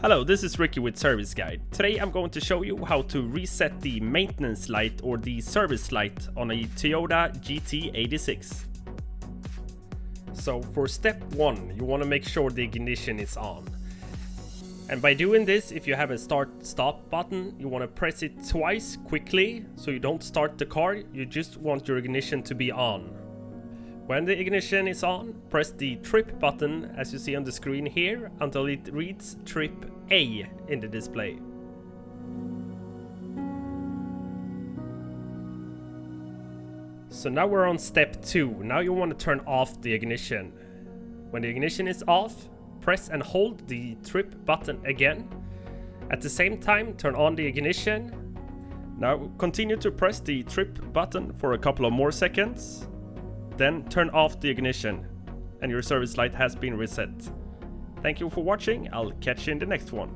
Hello, this is Ricky with Service Guide. Today I'm going to show you how to reset the maintenance light or the service light on a Toyota GT86. So for step 1, you want to make sure the ignition is on. And by doing this, if you have a start-stop button, you want to press it twice quickly so you don't start the car, you just want your ignition to be on. When the ignition is on, press the trip button as you see on the screen here until it reads trip A in the display. So now we're on step 2. Now you want to turn off the ignition. When the ignition is off, press and hold the trip button again. At the same time, turn on the ignition. Now continue to press the trip button for a couple of more seconds. Then turn off the ignition and your service light has been reset. Thank you for watching. I'll catch you in the next one.